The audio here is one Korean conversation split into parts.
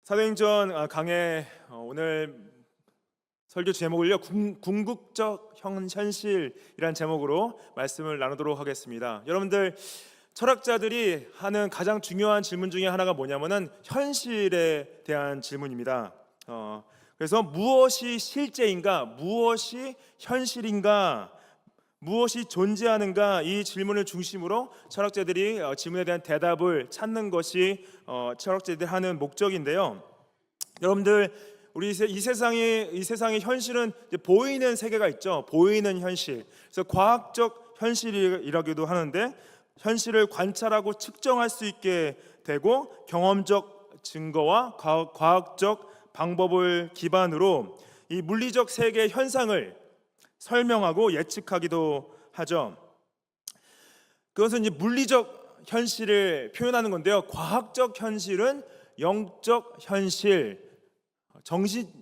사도행전 강해 오늘 설교 제목을요 궁극적 현실이란 제목으로 말씀을 나누도록 하겠습니다. 여러분들 철학자들이 하는 가장 중요한 질문 중에 하나가 뭐냐면은 현실에 대한 질문입니다. 그래서 무엇이 실제인가, 무엇이 현실인가, 무엇이 존재하는가, 이 질문을 중심으로 철학자들이 질문에 대한 대답을 찾는 것이 철학자들이 하는 목적인데요. 여러분들 우리 이 세상의 현실은 이제 보이는 세계가 있죠. 보이는 현실. 그래서 과학적 현실이라고도 하는데, 현실을 관찰하고 측정할 수 있게 되고 경험적 증거와 과학적 방법을 기반으로 이 물리적 세계의 현상을 설명하고 예측하기도 하죠. 그것은 이제 물리적 현실을 표현하는 건데요. 과학적 현실은 영적 현실,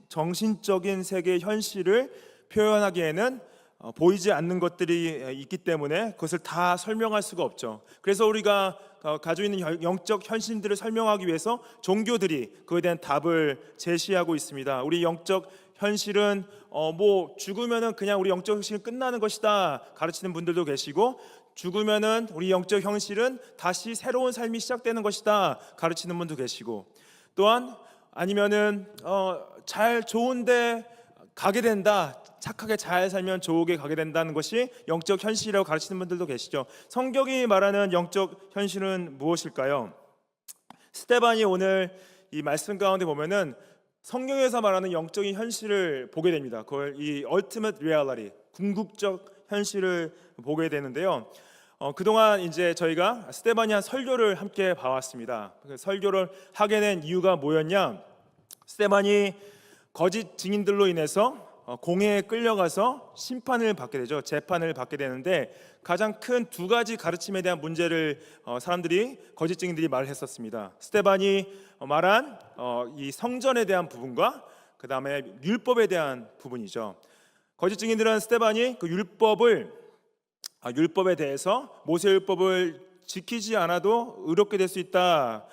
정신적인 세계의 현실을 표현하기에는 보이지 않는 것들이 있기 때문에 그것을 다 설명할 수가 없죠. 그래서 우리가 가지고 있는 영적 현실들을 설명하기 위해서 종교들이 그에 대한 답을 제시하고 있습니다. 우리 영적 현실은 뭐 죽으면은 그냥 우리 영적 현실은 끝나는 것이다 가르치는 분들도 계시고, 죽으면은 우리 영적 현실은 다시 새로운 삶이 시작되는 것이다 가르치는 분도 계시고, 또한 아니면은 잘 좋은데 가게 된다, 착하게 잘 살면 좋게 가게 된다는 것이 영적 현실이라고 가르치는 분들도 계시죠. 성경이 말하는 영적 현실은 무엇일까요? 스데반이 오늘 이 말씀 가운데 보면은 성경에서 말하는 영적인 현실을 보게 됩니다. 그걸 이 ultimate reality, 궁극적 현실을 보게 되는데요. 그동안 이제 저희가 스데반이 한 설교를 함께 봐왔습니다. 설교를 하게 된 이유가 뭐였냐? 스데반이 거짓 증인들로 인해서 공회에 끌려가서 심판을 받게 되죠. 재판을 받게 되는데, 가장 큰 두 가지 가르침에 대한 문제를 사람들이, 거짓 증인들이 말을 했었습니다. 스데반이 말한 이 성전에 대한 부분과 그 다음에 율법에 대한 부분이죠. 거짓 증인들은 스데반이 그 율법에 대해서 모세 율법을 지키지 않아도 의롭게 될 수 있다.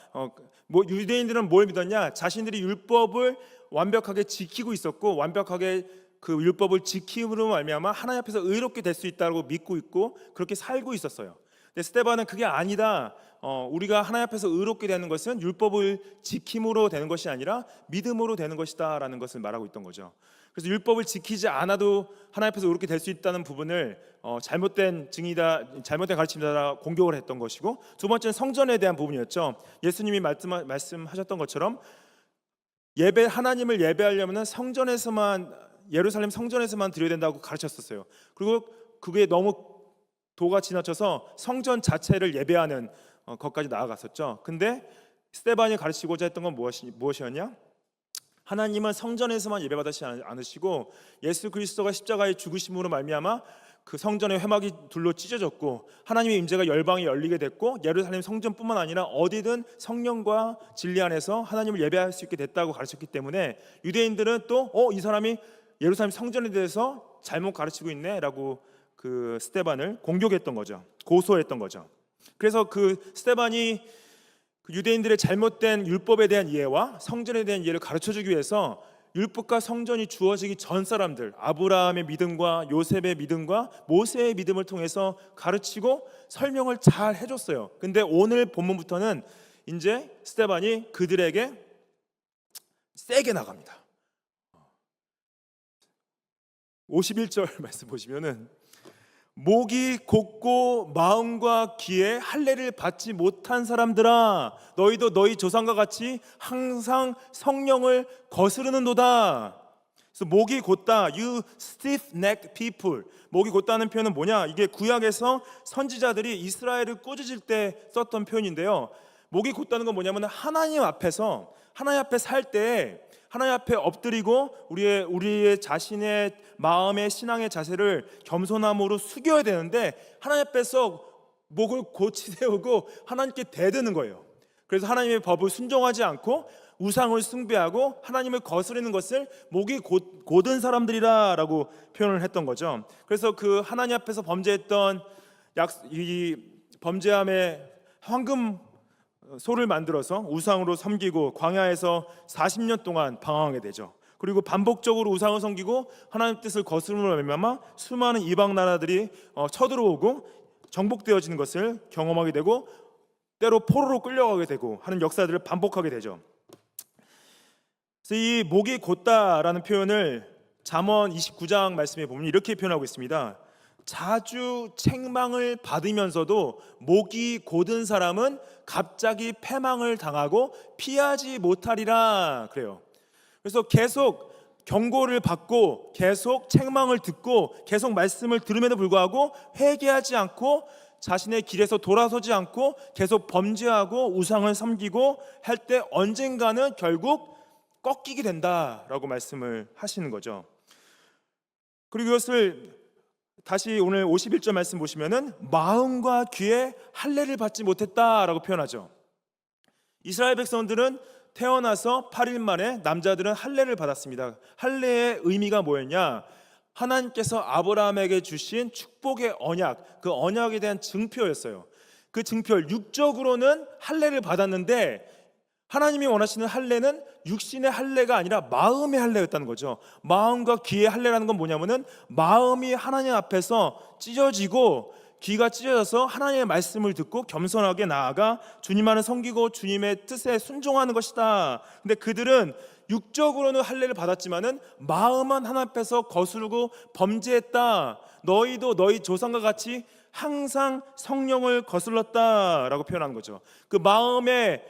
유대인들은 뭘 믿었냐? 자신들이 율법을 완벽하게 지키고 있었고, 완벽하게 그 율법을 지킴으로 말미암아 하나님 앞에서 의롭게 될 수 있다고 믿고 있고 그렇게 살고 있었어요. 근데 스데반은 그게 아니다. 우리가 하나님 앞에서 의롭게 되는 것은 율법을 지킴으로 되는 것이 아니라 믿음으로 되는 것이다라는 것을 말하고 있던 거죠. 그래서 율법을 지키지 않아도 하나님 앞에서 의롭게 될 수 있다는 부분을 잘못된 증이다, 잘못된 가르침이다 공격을 했던 것이고, 두 번째는 성전에 대한 부분이었죠. 예수님이 말씀하셨던 것처럼 하나님을 예배하려면 예루살렘 성전에서만 드려야 된다고 가르쳤었어요. 그리고 그게 너무 도가 지나쳐서 성전 자체를 예배하는 것까지 나아갔었죠. 근데 스데반이 가르치고자 했던 건 무엇이었냐? 하나님은 성전에서만 예배받으시지 않으시고, 예수 그리스도가 십자가의 죽으심으로 말미암아 그 성전의 회막이 둘로 찢어졌고, 하나님의 임재가 열방에 열리게 됐고, 예루살렘 성전뿐만 아니라 어디든 성령과 진리 안에서 하나님을 예배할 수 있게 됐다고 가르쳤기 때문에, 유대인들은 또 이 사람이 예루살렘 성전에 대해서 잘못 가르치고 있네 라고 그 스데반을 공격했던 거죠. 고소했던 거죠. 그래서 그 스데반이 유대인들의 잘못된 율법에 대한 이해와 성전에 대한 이해를 가르쳐주기 위해서 율법과 성전이 주어지기 전 사람들, 아브라함의 믿음과 요셉의 믿음과 모세의 믿음을 통해서 가르치고 설명을 잘 해줬어요. 근데 오늘 본문부터는 이제 스데반이 그들에게 세게 나갑니다. 51절 말씀 보시면은, 목이 곧고 마음과 귀에 할례를 받지 못한 사람들아, 너희도 너희 조상과 같이 항상 성령을 거스르는도다. 그래서 목이 곧다, you stiff-necked people. 목이 곧다는 표현은 뭐냐? 이게 구약에서 선지자들이 이스라엘을 꾸짖을 때 썼던 표현인데요. 목이 곧다는 건 뭐냐면, 하나님 앞에 살 때 하나님 앞에 엎드리고 우리의 자신의 마음의 신앙의 자세를 겸손함으로 숙여야 되는데, 하나님 앞에서 목을 곧이 세우고 하나님께 대드는 거예요. 그래서 하나님의 법을 순종하지 않고 우상을 숭배하고 하나님을 거스르는 것을 목이 곧은 사람들이라고 표현을 했던 거죠. 그래서 그 하나님 앞에서 범죄했던 이 범죄함의 황금 소를 만들어서 우상으로 섬기고 광야에서 40년 동안 방황하게 되죠. 그리고 반복적으로 우상을 섬기고 하나님 뜻을 거스름으로 말미암아 수많은 이방 나라들이 쳐들어오고 정복되어지는 것을 경험하게 되고 때로 포로로 끌려가게 되고 하는 역사들을 반복하게 되죠. 그래서 이 목이 곧다라는 표현을 잠언 29장 말씀에 보면 이렇게 표현하고 있습니다. 자주 책망을 받으면서도 목이 곧은 사람은 갑자기 패망을 당하고 피하지 못하리라 그래요. 그래서 계속 경고를 받고 계속 책망을 듣고 계속 말씀을 들음에도 불구하고 회개하지 않고 자신의 길에서 돌아서지 않고 계속 범죄하고 우상을 섬기고 할 때 언젠가는 결국 꺾이게 된다라고 말씀을 하시는 거죠. 그리고 이것을 다시 오늘 51절 말씀 보시면은 마음과 귀에 할례를 받지 못했다라고 표현하죠. 이스라엘 백성들은 태어나서 8일 만에 남자들은 할례를 받았습니다. 할례의 의미가 뭐였냐? 하나님께서 아브라함에게 주신 축복의 언약, 그 언약에 대한 증표였어요. 그 증표, 육적으로는 할례를 받았는데 하나님이 원하시는 할례는 육신의 할례가 아니라 마음의 할례였다는 거죠. 마음과 귀의 할례라는 건 뭐냐면은 마음이 하나님 앞에서 찢어지고 귀가 찢어져서 하나님의 말씀을 듣고 겸손하게 나아가 주님만을 섬기고 주님의 뜻에 순종하는 것이다. 근데 그들은 육적으로는 할례를 받았지만은 마음은 하나님 앞에서 거스르고 범죄했다. 너희도 너희 조상과 같이 항상 성령을 거슬렀다라고 표현한 거죠. 그 마음에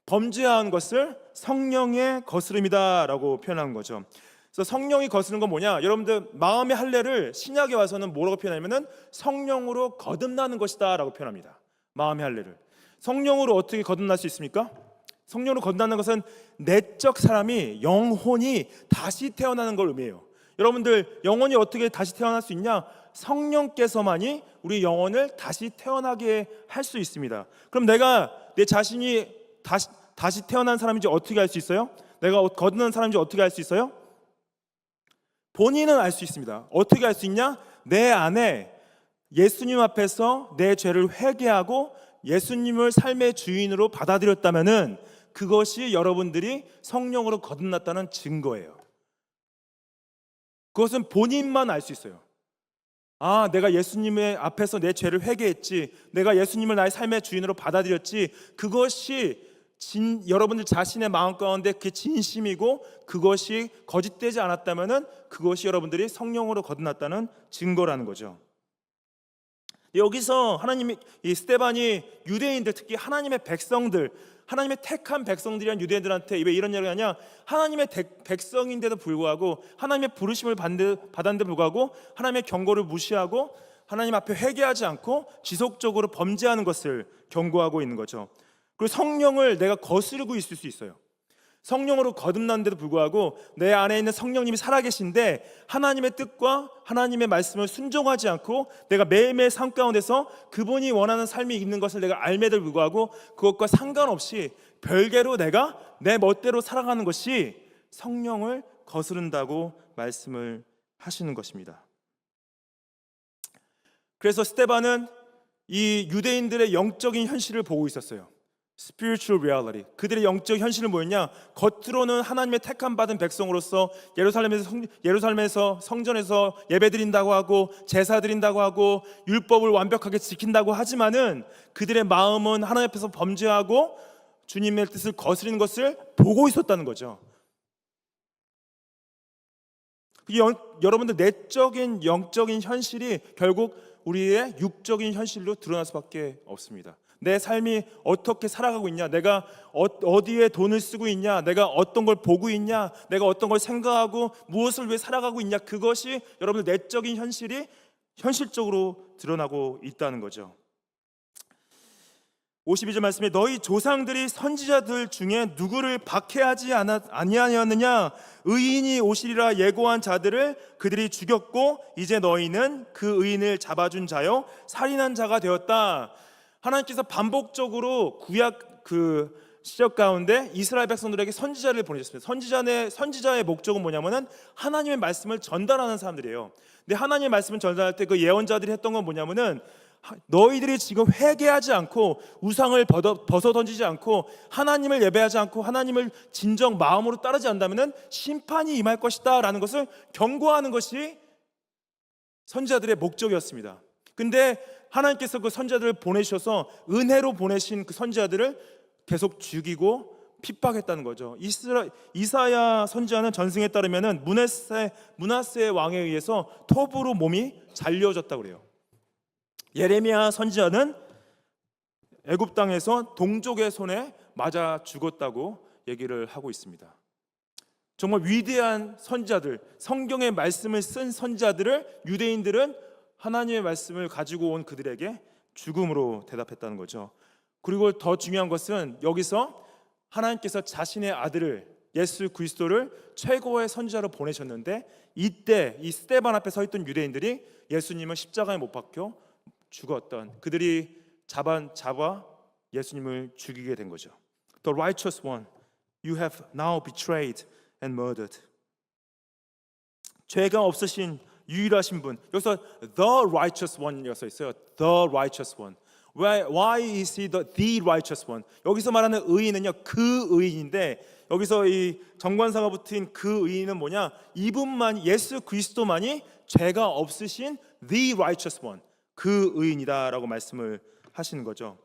범죄한 것을 성령의 거스름이다라고 표현한 거죠. 그래서 성령이 거스른 건 뭐냐? 여러분들 마음의 할례를 신약에 와서는 뭐라고 표현하냐면은 성령으로 거듭나는 것이다라고 표현합니다. 마음의 할례를 성령으로 어떻게 거듭날 수 있습니까? 성령으로 거듭나는 것은 내적 사람이 영혼이 다시 태어나는 걸 의미해요. 여러분들 영혼이 어떻게 다시 태어날 수 있냐? 성령께서만이 우리 영혼을 다시 태어나게 할 수 있습니다. 그럼 내가 내 자신이 다시 태어난 사람인지 어떻게 알 수 있어요? 내가 거듭난 사람인지 어떻게 알 수 있어요? 본인은 알 수 있습니다. 어떻게 알 수 있냐? 내 안에 예수님 앞에서 내 죄를 회개하고 예수님을 삶의 주인으로 받아들였다면은 그것이 여러분들이 성령으로 거듭났다는 증거예요. 그것은 본인만 알 수 있어요. 아, 내가 예수님의 앞에서 내 죄를 회개했지, 내가 예수님을 나의 삶의 주인으로 받아들였지, 그것이 여러분들 자신의 마음 가운데 그 진심이고 그것이 거짓되지 않았다면은 그것이 여러분들이 성령으로 거듭났다는 증거라는 거죠. 여기서 하나님이 이 스데반이 유대인들, 특히 하나님의 백성들, 하나님의 택한 백성들이란 유대인들한테 왜 이런 얘기를 하냐? 하나님의 백성인데도 불구하고 하나님의 부르심을 받았는데 불구하고 하나님의 경고를 무시하고 하나님 앞에 회개하지 않고 지속적으로 범죄하는 것을 경고하고 있는 거죠. 그리고 성령을 내가 거스르고 있을 수 있어요. 성령으로 거듭났는데도 불구하고 내 안에 있는 성령님이 살아계신데 하나님의 뜻과 하나님의 말씀을 순종하지 않고 내가 매일매일 삶 가운데서 그분이 원하는 삶이 있는 것을 내가 알매도 불구하고 그것과 상관없이 별개로 내가 내 멋대로 살아가는 것이 성령을 거스른다고 말씀을 하시는 것입니다. 그래서 스데반은 이 유대인들의 영적인 현실을 보고 있었어요. spiritual reality. 그들의 영적 현실은 뭐였냐? 겉으로는 하나님의 택함 받은 백성으로서 예루살렘에서 성전에서 예배드린다고 하고 제사 드린다고 하고 율법을 완벽하게 지킨다고 하지만은 그들의 마음은 하나님 앞에서 범죄하고 주님의 뜻을 거스리는 것을 보고 있었다는 거죠. 여러분들 내적인 영적인 현실이 결국 우리의 육적인 현실로 드러날 수밖에 없습니다. 내 삶이 어떻게 살아가고 있냐, 내가 어디에 돈을 쓰고 있냐, 내가 어떤 걸 보고 있냐, 내가 어떤 걸 생각하고 무엇을 위해 살아가고 있냐, 그것이 여러분들 내적인 현실이 현실적으로 드러나고 있다는 거죠. 52절 말씀에 너희 조상들이 선지자들 중에 누구를 박해하지 아니하였느냐? 의인이 오시리라 예고한 자들을 그들이 죽였고 이제 너희는 그 의인을 잡아준 자요 살인한 자가 되었다. 하나님께서 반복적으로 구약 그 시절 가운데 이스라엘 백성들에게 선지자를 보내셨습니다. 선지자의 목적은 뭐냐면은 하나님의 말씀을 전달하는 사람들이에요. 근데 하나님의 말씀을 전달할 때 그 예언자들이 했던 건 뭐냐면은 너희들이 지금 회개하지 않고 우상을 벗어 던지지 않고 하나님을 예배하지 않고 하나님을 진정 마음으로 따르지 않는다면 심판이 임할 것이다 라는 것을 경고하는 것이 선지자들의 목적이었습니다. 근데 하나님께서 그 선지자들을 보내셔서 은혜로 보내신 그 선지자들을 계속 죽이고 핍박했다는 거죠. 이사야 선지자는 전승에 따르면 므낫세 왕에 의해서 톱으로 몸이 잘려졌다고 그래요. 예레미야 선지자는 애굽 땅에서 동족의 손에 맞아 죽었다고 얘기를 하고 있습니다. 정말 위대한 선지자들, 성경의 말씀을 쓴 선지자들을 유대인들은 하나님의 말씀을 가지고 온 그들에게 죽음으로 대답했다는 거죠. 그리고 더 중요한 것은 여기서 하나님께서 자신의 아들을 예수 그리스도를 최고의 선지자로 보내셨는데 이때 이 스데반 앞에 서 있던 유대인들이 예수님을 십자가에 못 박혀 죽었던 그들이 잡아 예수님을 죽이게 된 거죠. The righteous one, you have now betrayed and murdered. 죄가 없으신 유일하신 분. 여기서 the righteous one이라고 써 있어요. The righteous one. Why is he the righteous one? 여기서 말하는 의인은요, 그 의인인데 여기서 이 정관사가 붙인 그 의인은 뭐냐? 이분만 예수 그리스도만이 죄가 없으신 the righteous one. 그 의인이다라고 말씀을 하시는 거죠.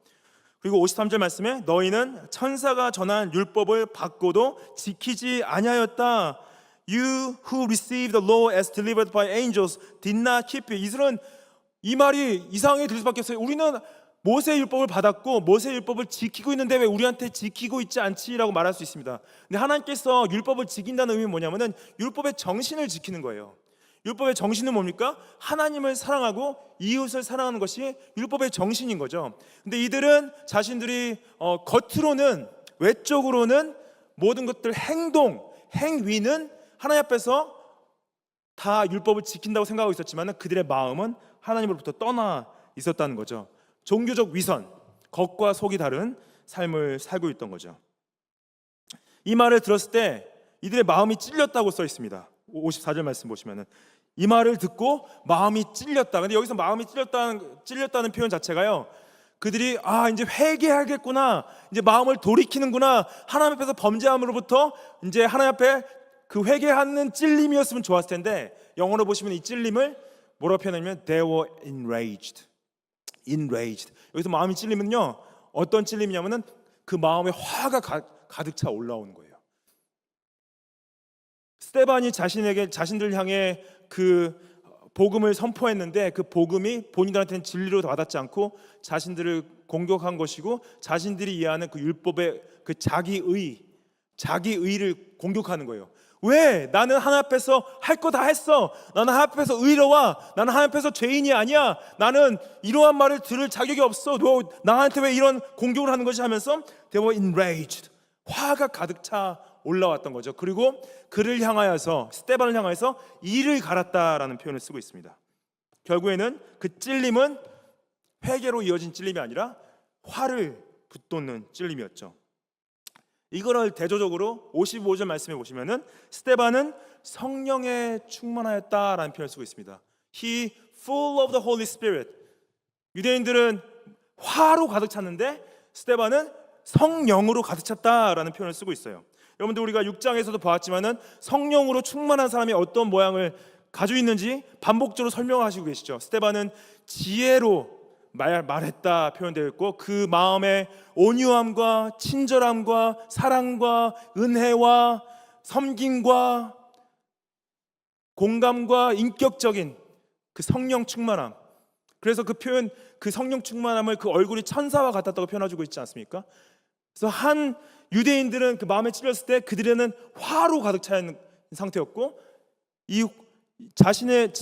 그리고 53절 말씀에 너희는 천사가 전한 율법을 받고도 지키지 아니하였다. You who received the law as delivered by angels did not keep it. 이들은 이 말이 이상하게 들릴 수밖에 없어요. 우리는 모세의 율법을 받았고 모세의 율법을 지키고 있는데 왜 우리한테 지키고 있지 않지라고 말할 수 있습니다. 근데 하나님께서 율법을 지킨다는 의미는 뭐냐면은 율법의 정신을 지키는 거예요. 율법의 정신은 뭡니까? 하나님을 사랑하고 이웃을 사랑하는 것이 율법의 정신인 거죠. 근데 이들은 자신들이 겉으로는 외적으로는 모든 것들 행위는 하나님 앞에서 다 율법을 지킨다고 생각하고 있었지만 그들의 마음은 하나님으로부터 떠나 있었다는 거죠. 종교적 위선, 겉과 속이 다른 삶을 살고 있던 거죠. 이 말을 들었을 때 이들의 마음이 찔렸다고 써 있습니다. 54절 말씀 보시면은 이 말을 듣고 마음이 찔렸다. 근데 여기서 마음이 찔렸다는 표현 자체가요. 그들이 이제 회개하겠구나. 이제 마음을 돌이키는구나. 하나님 앞에서 범죄함으로부터 이제 하나님 앞에 그 회개하는 찔림이었으면 좋았을 텐데 영어로 보시면 이 찔림을 뭐라고 표현하냐면 they were enraged. 여기서 마음이 찔리면요. 어떤 찔림이냐면은 그 마음에 화가 가득 차 올라오는 거예요. 스데반이 자신들 향해 그 복음을 선포했는데 그 복음이 본인들한테는 진리로 와닿지 않고 자신들을 공격한 것이고 자신들이 이해하는 그 율법의 그 자기의를 공격하는 거예요. 왜? 나는 하나님 앞에서 할 거 다 했어. 나는 하나님 앞에서 의로워. 나는 하나님 앞에서 죄인이 아니야. 나는 이러한 말을 들을 자격이 없어. 너 나한테 왜 이런 공격을 하는 것이 하면서 they were enraged. 화가 가득 차 올라왔던 거죠. 그리고 그를 향하여서 스데반을 향하여서 이를 갈았다라는 표현을 쓰고 있습니다. 결국에는 그 찔림은 회개로 이어진 찔림이 아니라 화를 붙돋는 찔림이었죠. 이거를 대조적으로 55절 말씀에 보시면은 스데반은 성령에 충만하였다라는 표현을 쓰고 있습니다. He full of the Holy Spirit. 유대인들은 화로 가득 찼는데 스데반은 성령으로 가득 찼다라는 표현을 쓰고 있어요. 여러분들 우리가 6장에서도 보았지만은 성령으로 충만한 사람이 어떤 모양을 가지고 있는지 반복적으로 설명하시고 계시죠. 스데반은 지혜로 말했다 표현되어 있고 그 마음에 온유함과 친절함과 사랑과 은혜와 섬김과 공감과 인격적인 그 성령 충만함. 그래서 그 표현, 그 성령 충만함을 그 얼굴이 천사와 같았다고 표현해주고 있지 않습니까? 그래서 한 유대인들은 그 마음에 찔렸을 때 그들에는 화로 가득 차 있는 상태였고 자신을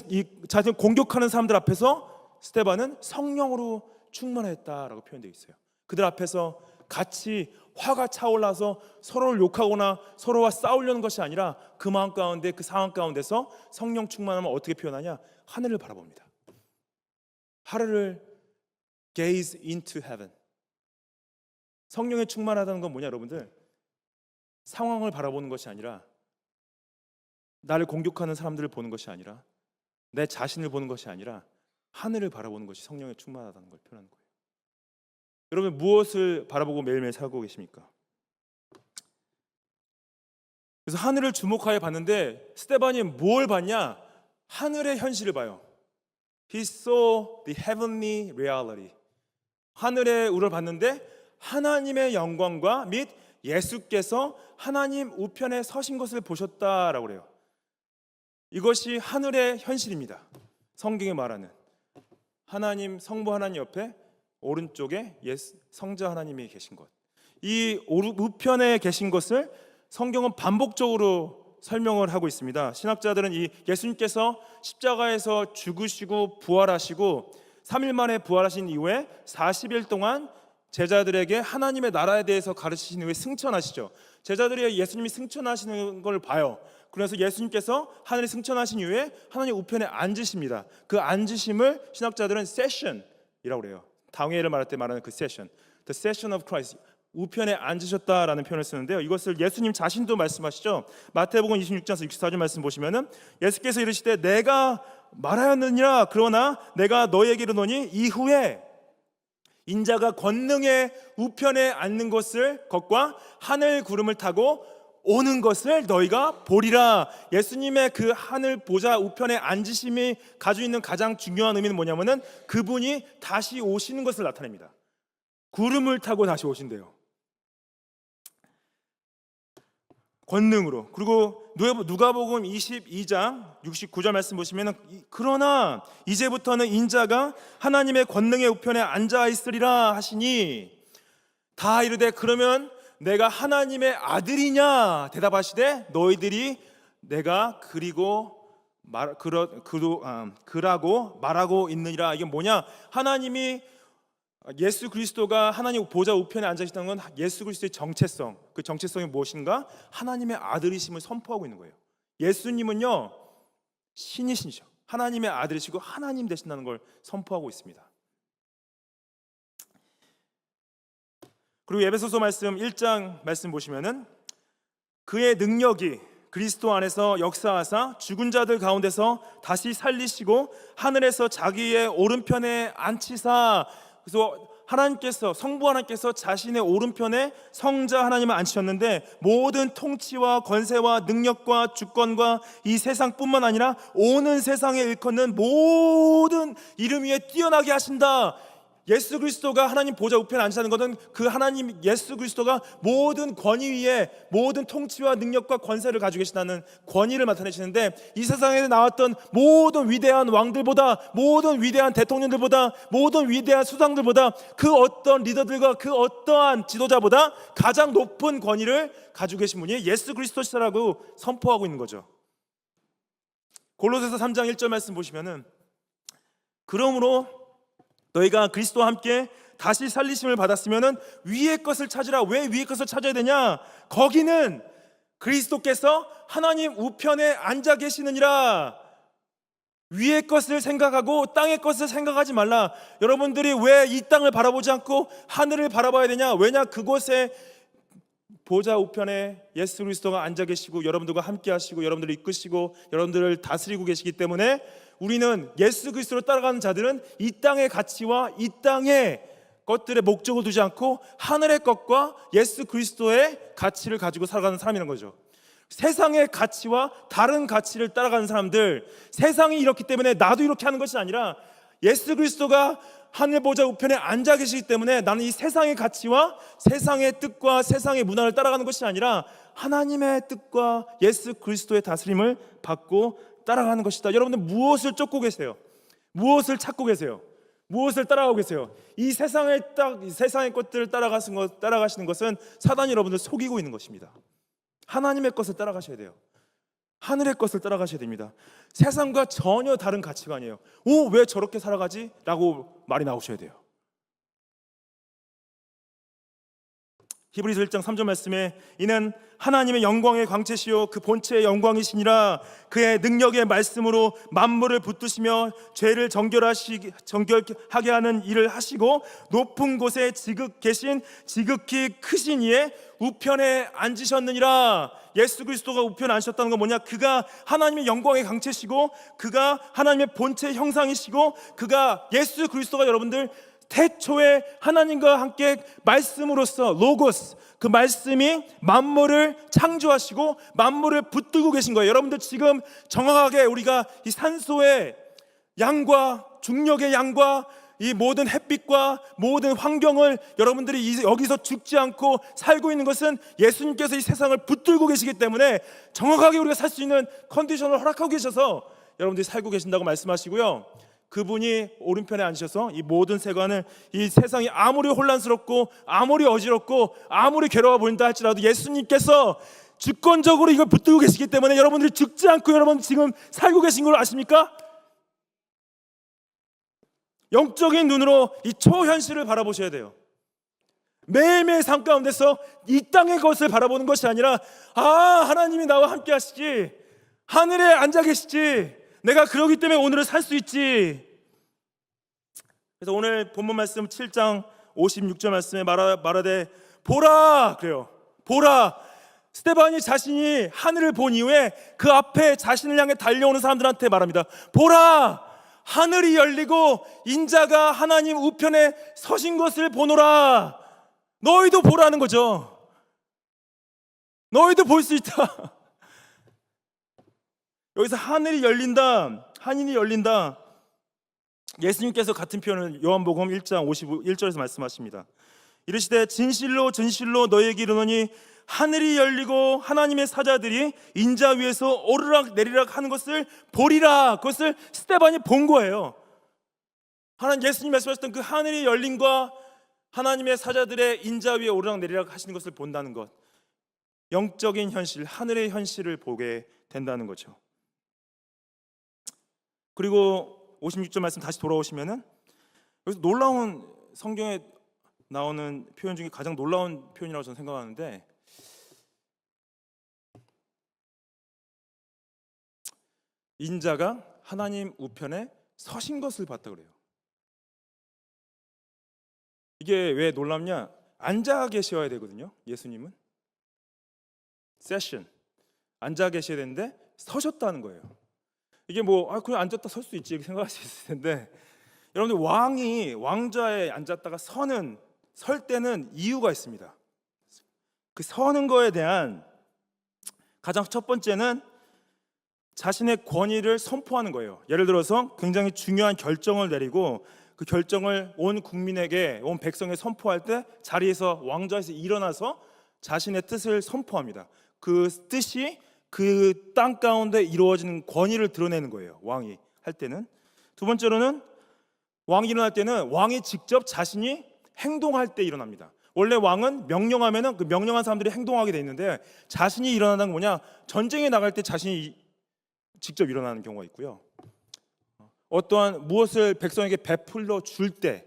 공격하는 사람들 앞에서 스데반은 성령으로 충만했다라고 표현되어 있어요. 그들 앞에서 같이 화가 차올라서 서로를 욕하거나 서로와 싸우려는 것이 아니라 그 마음 가운데 그 상황 가운데서 성령 충만함을 어떻게 표현하냐? 하늘을 바라봅니다. 하늘을 gaze into heaven. 성령에 충만하다는 건 뭐냐 여러분들? 상황을 바라보는 것이 아니라 나를 공격하는 사람들을 보는 것이 아니라 내 자신을 보는 것이 아니라 하늘을 바라보는 것이 성령에 충만하다는 걸 표현하는 거예요. 여러분 무엇을 바라보고 매일매일 살고 계십니까? 그래서 하늘을 주목하여 봤는데 스데반이 뭘 봤냐? 하늘의 현실을 봐요. He saw the heavenly reality. 하늘의 우를 봤는데 하나님의 영광과 및 예수께서 하나님 우편에 서신 것을 보셨다라고 그래요. 이것이 하늘의 현실입니다. 성경에 말하는 하나님, 성부 하나님 옆에 오른쪽에 성자 하나님이 계신 것. 이 우편에 계신 것을 성경은 반복적으로 설명을 하고 있습니다. 신학자들은 이 예수님께서 십자가에서 죽으시고 부활하시고 3일 만에 부활하신 이후에 40일 동안 제자들에게 하나님의 나라에 대해서 가르치신 후에 승천하시죠. 제자들이 예수님이 승천하시는 걸 봐요. 그래서 예수님께서 하늘에 승천하신 이후에 하나님 우편에 앉으십니다. 그 앉으심을 신학자들은 세션이라고 그래요. 당회를 말할 때 말하는 그 세션, the session of Christ, 우편에 앉으셨다라는 표현을 쓰는데요. 이것을 예수님 자신도 말씀하시죠. 마태복음 26장에서 64절 말씀 보시면은 예수께서 이르시되 내가 말하였느니라 그러나 내가 너희에게 이르노니 이후에 인자가 권능의 우편에 앉는 것과 하늘 구름을 타고 오는 것을 너희가 보리라. 예수님의 그 하늘 보좌 우편에 앉으심이 가지고 있는 가장 중요한 의미는 뭐냐면은 그분이 다시 오시는 것을 나타냅니다. 구름을 타고 다시 오신대요. 권능으로. 그리고 누가복음 22장 69절 말씀 보시면은 그러나 이제부터는 인자가 하나님의 권능의 우편에 앉아 있으리라 하시니 다 이르되 그러면 내가 하나님의 아들이냐 대답하시되 너희들이 내가 그라고 말하고 있느니라. 이게 뭐냐? 하나님이 예수 그리스도가 하나님 보좌 우편에 앉아 있다는 건 예수 그리스도의 정체성, 그 정체성이 무엇인가? 하나님의 아들이심을 선포하고 있는 거예요. 예수님은요 신이시죠. 하나님의 아들이시고 하나님 되신다는 걸 선포하고 있습니다. 그리고 에베소서 말씀 1장 말씀 보시면은 그의 능력이 그리스도 안에서 역사하사 죽은 자들 가운데서 다시 살리시고 하늘에서 자기의 오른편에 앉히사. 그래서 하나님께서 성부 하나님께서 자신의 오른편에 성자 하나님을 앉히셨는데 모든 통치와 권세와 능력과 주권과 이 세상뿐만 아니라 오는 세상에 일컫는 모든 이름 위에 뛰어나게 하신다. 예수 그리스도가 하나님 보좌 우편에 앉으시는 것은 그 하나님 예수 그리스도가 모든 권위 위에 모든 통치와 능력과 권세를 가지고 계시다는 권위를 나타내시는데 이 세상에 나왔던 모든 위대한 왕들보다 모든 위대한 대통령들보다 모든 위대한 수상들보다 그 어떤 리더들과 그 어떠한 지도자보다 가장 높은 권위를 가지고 계신 분이 예수 그리스도시라고 선포하고 있는 거죠. 골로새서 3장 1절 말씀 보시면은 그러므로 너희가 그리스도와 함께 다시 살리심을 받았으면은 위의 것을 찾으라. 왜 위의 것을 찾아야 되냐? 거기는 그리스도께서 하나님 우편에 앉아 계시느니라. 위의 것을 생각하고 땅의 것을 생각하지 말라. 여러분들이 왜 이 땅을 바라보지 않고 하늘을 바라봐야 되냐? 왜냐? 그곳에 보좌 우편에 예수 그리스도가 앉아 계시고 여러분들과 함께 하시고 여러분들을 이끄시고 여러분들을 다스리고 계시기 때문에 우리는 예수 그리스도를 따라가는 자들은 이 땅의 가치와 이 땅의 것들의 목적을 두지 않고 하늘의 것과 예수 그리스도의 가치를 가지고 살아가는 사람이라는 거죠. 세상의 가치와 다른 가치를 따라가는 사람들, 세상이 이렇기 때문에 나도 이렇게 하는 것이 아니라 예수 그리스도가 하늘 보좌 우편에 앉아 계시기 때문에 나는 이 세상의 가치와 세상의 뜻과 세상의 문화를 따라가는 것이 아니라 하나님의 뜻과 예수 그리스도의 다스림을 받고 따라가는 것이다. 여러분들 무엇을 쫓고 계세요? 무엇을 찾고 계세요? 무엇을 따라가고 계세요? 이 세상의 것들을 따라가시는 것은 사단이 여러분들 속이고 있는 것입니다. 하나님의 것을 따라가셔야 돼요. 하늘의 것을 따라가셔야 됩니다. 세상과 전혀 다른 가치관이에요. 왜 저렇게 살아가지? 라고 말이 나오셔야 돼요. 히브리서 1장 3절 말씀에 이는 하나님의 영광의 광채시요 그 본체의 영광이시니라. 그의 능력의 말씀으로 만물을 붙드시며 죄를 정결하게 하는 일을 하시고 높은 곳에 지극히 크신 이의 우편에 앉으셨느니라. 예수 그리스도가 우편에 앉으셨다는 건 뭐냐? 그가 하나님의 영광의 강체시고, 그가 하나님의 본체 형상이시고, 그가 예수 그리스도가 여러분들 태초에 하나님과 함께 말씀으로서 로고스, 그 말씀이 만물을 창조하시고 만물을 붙들고 계신 거예요. 여러분들 지금 정확하게 우리가 이 산소의 양과 중력의 양과 이 모든 햇빛과 모든 환경을 여러분들이 여기서 죽지 않고 살고 있는 것은 예수님께서 이 세상을 붙들고 계시기 때문에 정확하게 우리가 살 수 있는 컨디션을 허락하고 계셔서 여러분들이 살고 계신다고 말씀하시고요. 그분이 오른편에 앉으셔서 이 모든 세관을, 이 세상이 아무리 혼란스럽고 아무리 어지럽고 아무리 괴로워 보인다 할지라도 예수님께서 주권적으로 이걸 붙들고 계시기 때문에 여러분들이 죽지 않고 여러분 지금 살고 계신 걸 아십니까? 영적인 눈으로 이 초현실을 바라보셔야 돼요. 매일매일 삶 가운데서 이 땅의 것을 바라보는 것이 아니라, 하나님이 나와 함께 하시지, 하늘에 앉아 계시지, 내가 그러기 때문에 오늘을 살 수 있지. 그래서 오늘 본문 말씀 7장 56절 말씀에 말하되 보라, 그래요. 보라. 스데반이 자신이 하늘을 본 이후에 그 앞에 자신을 향해 달려오는 사람들한테 말합니다. 보라, 하늘이 열리고 인자가 하나님 우편에 서신 것을 보노라. 너희도 보라는 거죠. 너희도 볼 수 있다. 여기서 하늘이 열린다, 하늘이 열린다. 예수님께서 같은 표현을 요한복음 1장 51절에서 말씀하십니다. 이르시되 진실로 진실로 너희에게 이르노니 하늘이 열리고 하나님의 사자들이 인자 위에서 오르락 내리락 하는 것을 보리라. 그것을 스데반이 본 거예요. 예수님 말씀하셨던 그 하늘이 열림과 하나님의 사자들의 인자 위에 오르락 내리락 하시는 것을 본다는 것, 영적인 현실, 하늘의 현실을 보게 된다는 거죠. 그리고 56절 말씀 다시 돌아오시면은 여기서 놀라운, 성경에 나오는 표현 중에 가장 놀라운 표현이라고 저는 생각하는데, 인자가 하나님 우편에 서신 것을 봤다 그래요. 이게 왜 놀랍냐? 앉아 계셔야 되거든요. 예수님은 세션 앉아 계셔야 되는데 서셨다는 거예요. 이게 그냥 앉았다 설 수 있지 이렇게 생각할 수 있을 텐데, 여러분들 왕이 왕좌에 앉았다가 설 때는 이유가 있습니다. 그 서는 거에 대한 가장 첫 번째는 자신의 권위를 선포하는 거예요. 예를 들어서 굉장히 중요한 결정을 내리고 그 결정을 온 국민에게, 온 백성에 선포할 때 자리에서, 왕좌에서 일어나서 자신의 뜻을 선포합니다. 그 뜻이 그 땅 가운데 이루어지는 권위를 드러내는 거예요. 왕이 할 때는. 두 번째로는 왕이 일어날 때는 왕이 직접 자신이 행동할 때 일어납니다. 원래 왕은 명령하면은 그 명령한 사람들이 행동하게 돼 있는데, 자신이 일어나는 건 뭐냐? 전쟁에 나갈 때 자신이 직접 일어나는 경우가 있고요. 어떠한 무엇을 백성에게 베풀러 줄 때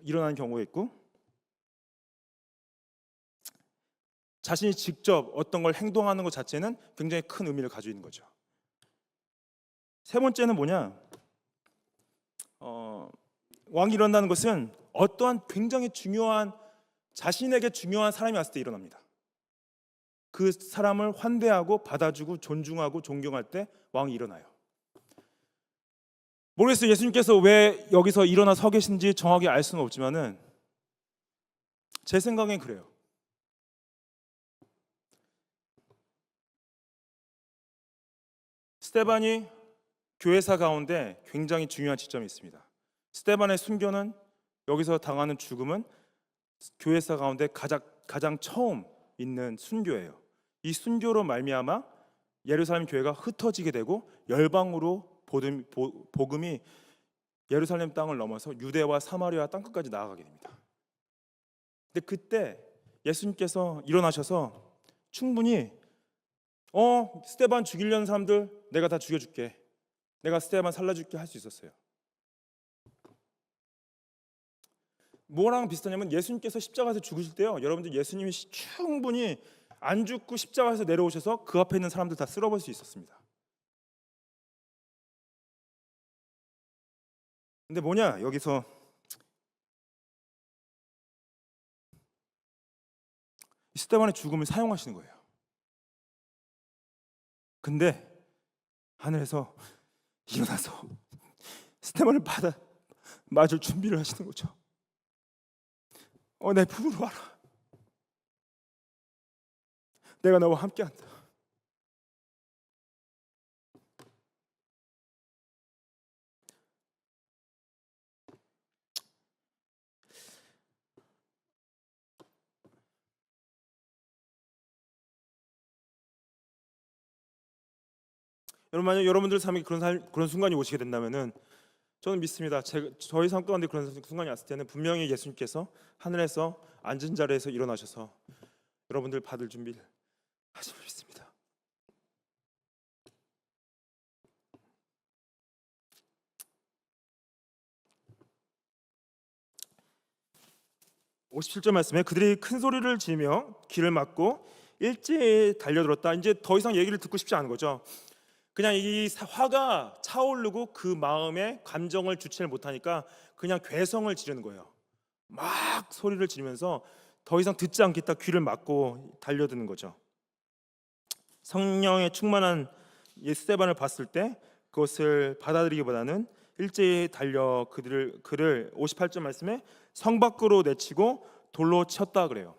일어나는 경우가 있고, 자신이 직접 어떤 걸 행동하는 것 자체는 굉장히 큰 의미를 가지고 있는 거죠. 세 번째는 뭐냐? 왕이 일어난다는 것은 어떠한 굉장히 중요한, 자신에게 중요한 사람이 왔을 때 일어납니다. 그 사람을 환대하고 받아주고 존중하고 존경할 때 왕이 일어나요. 모르겠어요. 예수님께서 왜 여기서 일어나 서 계신지 정확히 알 수는 없지만은 제 생각엔 그래요. 스데반이 교회사 가운데 굉장히 중요한 지점이 있습니다. 스데반의 순교는, 여기서 당하는 죽음은 교회사 가운데 가장 처음 있는 순교예요. 이 순교로 말미암아 예루살렘 교회가 흩어지게 되고 열방으로 복음이 예루살렘 땅을 넘어서 유대와 사마리아 땅끝까지 나아가게 됩니다. 근데 그때 예수님께서 일어나셔서 충분히 스데반 죽이려는 사람들 내가 다 죽여줄게, 내가 스데반 살려줄게 할 수 있었어요. 뭐랑 비슷하냐면 예수님께서 십자가에서 죽으실 때요, 여러분들 예수님이 충분히 안 죽고 십자가에서 내려오셔서 그 앞에 있는 사람들 다 쓸어버릴 수 있었습니다. 근데 뭐냐, 여기서 이 스데반의 죽음을 사용하시는 거예요. 근데 하늘에서 일어나서 스데반을 맞을 준비를 하시는 거죠. 내 품으로 와라. 내가 너와 함께한다. 여러분, 만약 여러분들 삶에 그런 순간이 오시게 된다면은 저는 믿습니다. 저희 삶 가운데 그런 순간이 왔을 때는 분명히 예수님께서 하늘에서 앉은 자리에서 일어나셔서 여러분들 받을 준비를 하심을 믿습니다. (57절) 말씀에 그들이 큰 소리를 지르며 길을 막고 일제히 달려들었다. 이제 더 이상 얘기를 듣고 싶지 않은 거죠. 그냥 이 화가 차오르고 그 마음의 감정을 주체를 못하니까 그냥 괴성을 지르는 거예요. 막 소리를 지르면서 더 이상 듣지 않겠다 귀를 막고 달려드는 거죠. 성령에 충만한 스데반을 봤을 때 그것을 받아들이기보다는 일제히 달려 그를 58절 말씀에 성 밖으로 내치고 돌로 쳤다 그래요.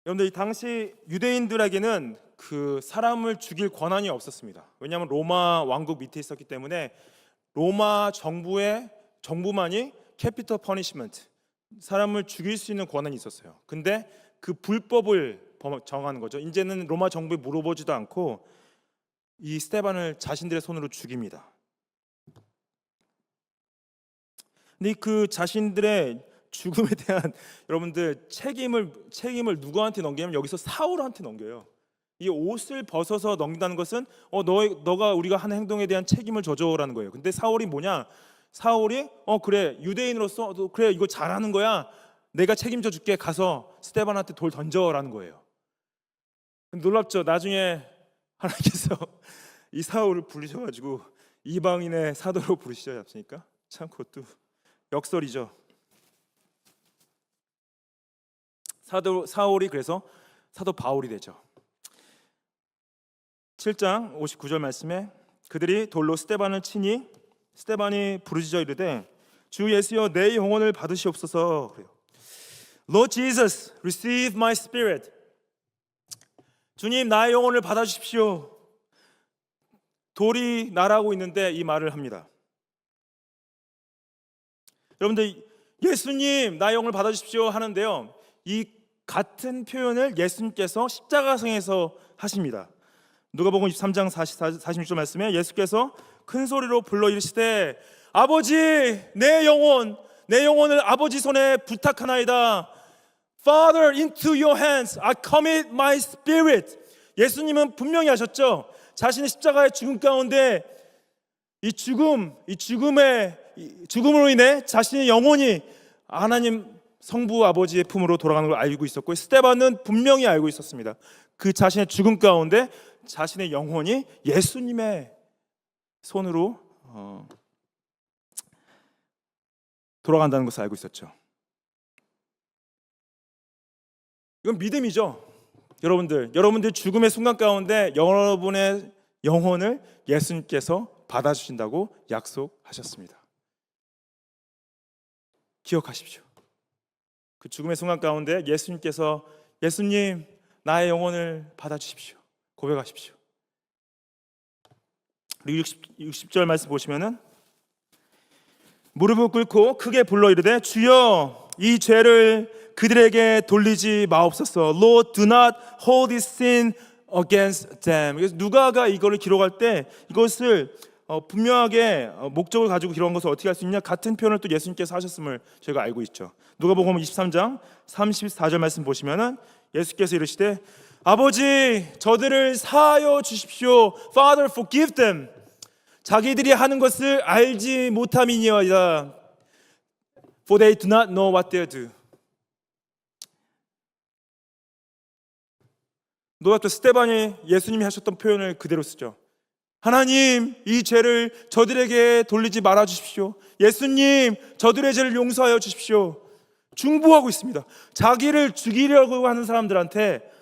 여러분들, 이 당시 유대인들에게는 그 사람을 죽일 권한이 없었습니다. 왜냐하면 로마 왕국 밑에 있었기 때문에 로마 정부만이 캐피털 퍼니시먼트, 사람을 죽일 수 있는 권한이 있었어요. 근데 그 불법을 정하는 거죠. 이제는 로마 정부에 물어보지도 않고 이 스데반을 자신들의 손으로 죽입니다. 근데 그 자신들의 죽음에 대한 여러분들 책임을 누구한테 넘기냐면 여기서 사울한테 넘겨요. 이 옷을 벗어서 넘긴다는 것은 너가 우리가 하는 행동에 대한 책임을 져줘라는 거예요. 근데 사울이 뭐냐? 사울이 그래, 유대인으로서 그래, 이거 잘하는 거야, 내가 책임져 줄게, 가서 스데반한테 돌 던져라는 거예요. 놀랍죠? 나중에 하나님께서 이 사울을 부르셔가지고 이방인의 사도로 부르시지 않습니까? 참 그것도 역설이죠. 사울이 그래서 사도 바울이 되죠. 7장 59절 말씀에 그들이 돌로 스데반을 치니 스데반이 부르짖어 이르되 주 예수여 내 영혼을 받으시옵소서 그래요. Lord Jesus, receive my spirit. 주님, 나의 영혼을 받아주십시오. 돌이 날아오고 있는데 이 말을 합니다. 여러분들, 예수님 나의 영혼을 받아주십시오 하는데요, 이 같은 표현을 예수님께서 십자가상에서 하십니다. 누가복음 23장 46절 말씀에 예수께서 큰 소리로 불러 이르시되 아버지, 내 영혼을 아버지 손에 부탁하나이다. Father, into your hands I commit my spirit. 예수님은 분명히 하셨죠. 자신의 십자가의 죽음 가운데 이 죽음으로 인해 자신의 영혼이 하나님 성부 아버지의 품으로 돌아가는 걸 알고 있었고, 스데반은 분명히 알고 있었습니다. 그 자신의 죽음 가운데 자신의 영혼이 예수님의 손으로 돌아간다는 것을 알고 있었죠. 이건 믿음이죠. 여러분들 죽음의 순간 가운데 여러분의 영혼을 예수님께서 받아주신다고 약속하셨습니다. 기억하십시오. 그 죽음의 순간 가운데 예수님 나의 영혼을 받아주십시오 고백하십시오. 그리고 60절 말씀 보시면은 무릎을 꿇고 크게 불러 이르되 주여 이 죄를 그들에게 돌리지 마옵소서. Lord, do not hold this sin against them. 그래서 누가가 이거를 기록할 때 이것을 분명하게 목적을 가지고 기록한 것을 어떻게 할 수 있냐? 같은 표현을 또 예수님께서 하셨음을 저희가 알고 있죠. 누가복음 23장 34절 말씀 보시면은 예수께서 이르시되 아버지 저들을 사하여 주십시오. Father, forgive them. 자기들이 하는 것을 알지 못함이니이다. For they do not know what they do. 누가 또 스데반이 예수님이 하셨던 표현을 그대로 쓰죠. 하나님, 이 죄를 저들에게 돌리지 말아 주십시오. 예수님, 저들의 죄를 용서하여 주십시오. 중보하고 있습니다. 자기를 죽이려고 하는 사람들한테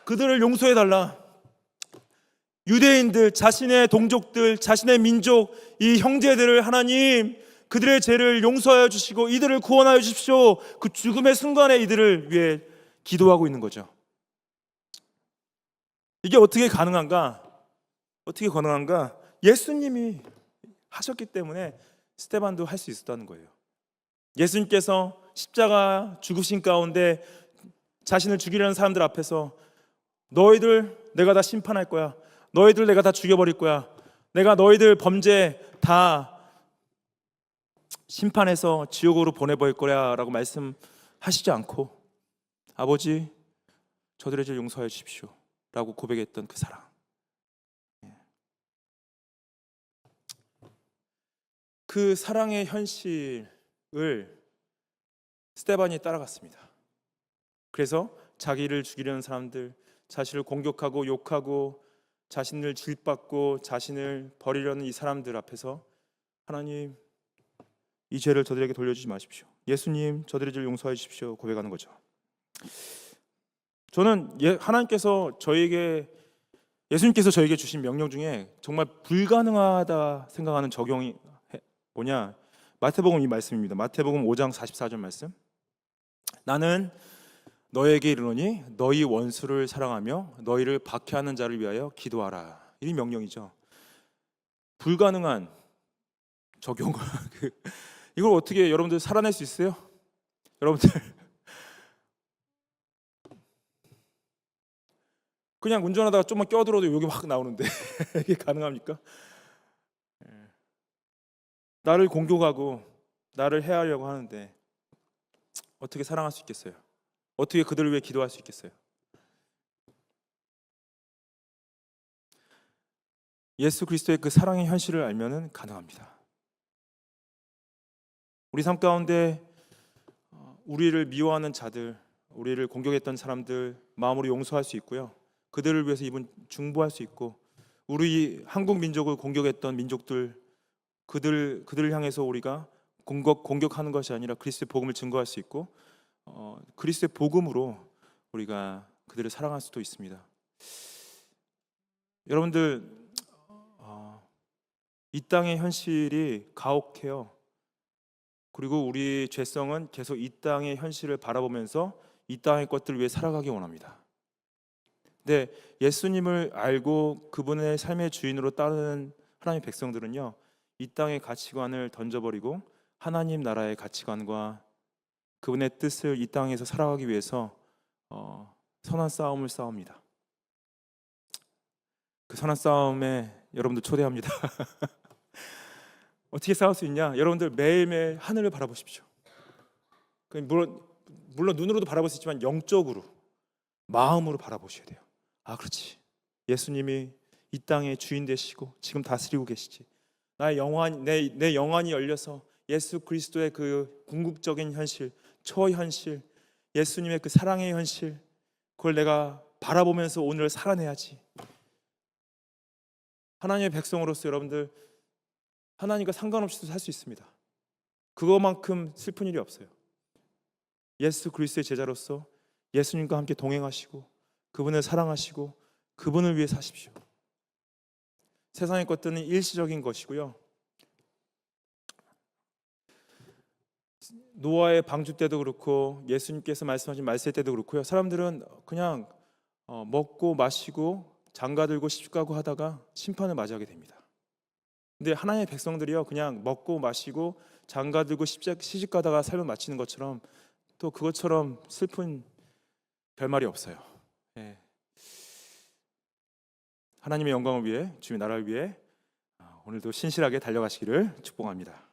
그들을 용서해달라. 유대인들, 자신의 동족들, 자신의 민족, 이 형제들을 하나님 그들의 죄를 용서하여 주시고 이들을 구원하여 주십시오. 그 죽음의 순간에 이들을 위해 기도하고 있는 거죠. 이게 어떻게 가능한가? 어떻게 가능한가? 예수님이 하셨기 때문에 스데반도 할 수 있었다는 거예요. 예수님께서 십자가 죽으신 가운데 자신을 죽이려는 사람들 앞에서 너희들 내가 다 심판할 거야. 너희들 내가 다 죽여버릴 거야. 내가 너희들 범죄 다 심판해서 지옥으로 보내버릴 거야 라고 말씀하시지 않고 아버지 저들의 죄 용서해 주십시오 라고 고백했던 그 사랑. 그 사랑의 현실을 스데반이 따라갔습니다. 그래서 자기를 죽이려는 사람들, 자신을 공격하고 욕하고 자신을 질받고 자신을 버리려는 이 사람들 앞에서 하나님 이 죄를 저들에게 돌려주지 마십시오. 예수님 저들의 죄를 용서해 주십시오 고백하는 거죠. 저는 하나님께서 예수님께서 저에게 주신 명령 중에 정말 불가능하다 생각하는 적용이 뭐냐? 마태복음 이 말씀입니다. 마태복음 5장 44절 말씀. 나는 너에게 이르노니 너희 원수를 사랑하며 너희를 박해하는 자를 위하여 기도하라. 이 명령이죠. 불가능한 적용. 이걸 어떻게 여러분들 살아낼 수 있어요? 여러분들 그냥 운전하다가 좀만 껴들어도 여기 확 나오는데 이게 가능합니까? 나를 공격하고 나를 해하려고 하는데 어떻게 사랑할 수 있겠어요? 어떻게 그들을 위해 기도할 수 있겠어요? 예수 그리스도의 그 사랑의 현실을 알면은 가능합니다. 우리 삶 가운데 우리를 미워하는 자들, 우리를 공격했던 사람들 마음으로 용서할 수 있고요. 그들을 위해서 이분 중보할 수 있고 우리 한국 민족을 공격했던 민족들 그들을 향해서 우리가 공격하는 것이 아니라 그리스도의 복음을 증거할 수 있고 그리스도의 복음으로 우리가 그들을 사랑할 수도 있습니다. 여러분들 이 땅의 현실이 가혹해요. 그리고 우리 죄성은 계속 이 땅의 현실을 바라보면서 이 땅의 것들을 위해 살아가기 원합니다. 근데 예수님을 알고 그분의 삶의 주인으로 따르는 하나님의 백성들은요 이 땅의 가치관을 던져버리고 하나님 나라의 가치관과 그분의 뜻을 이 땅에서 살아가기 위해서 선한 싸움을 싸웁니다. 그 선한 싸움에 여러분들 초대합니다. 어떻게 싸울 수 있냐? 여러분들 매일매일 하늘을 바라보십시오. 물론 눈으로도 바라볼 수 있지만 영적으로 마음으로 바라보셔야 돼요. 아 그렇지. 예수님이 이 땅의 주인 되시고 지금 다스리고 계시지. 내 영안이 열려서 예수 그리스도의 그 궁극적인 현실, 초현실, 예수님의 그 사랑의 현실, 그걸 내가 바라보면서 오늘 살아내야지. 하나님의 백성으로서 여러분들 하나님과 상관없이도 살 수 있습니다. 그거만큼 슬픈 일이 없어요. 예수 그리스도의 제자로서 예수님과 함께 동행하시고 그분을 사랑하시고 그분을 위해 사십시오. 세상의 것들은 일시적인 것이고요. 노아의 방주 때도 그렇고 예수님께서 말씀하신 말세 때도 그렇고요. 사람들은 그냥 먹고 마시고 장가들고 시집가고 하다가 심판을 맞이하게 됩니다. 근데 하나님의 백성들이요 그냥 먹고 마시고 장가들고 시집가다가 삶을 마치는 것처럼 또 그것처럼 슬픈 결말이 없어요. 예. 하나님의 영광을 위해 주님의 나라를 위해 오늘도 신실하게 달려가시기를 축복합니다.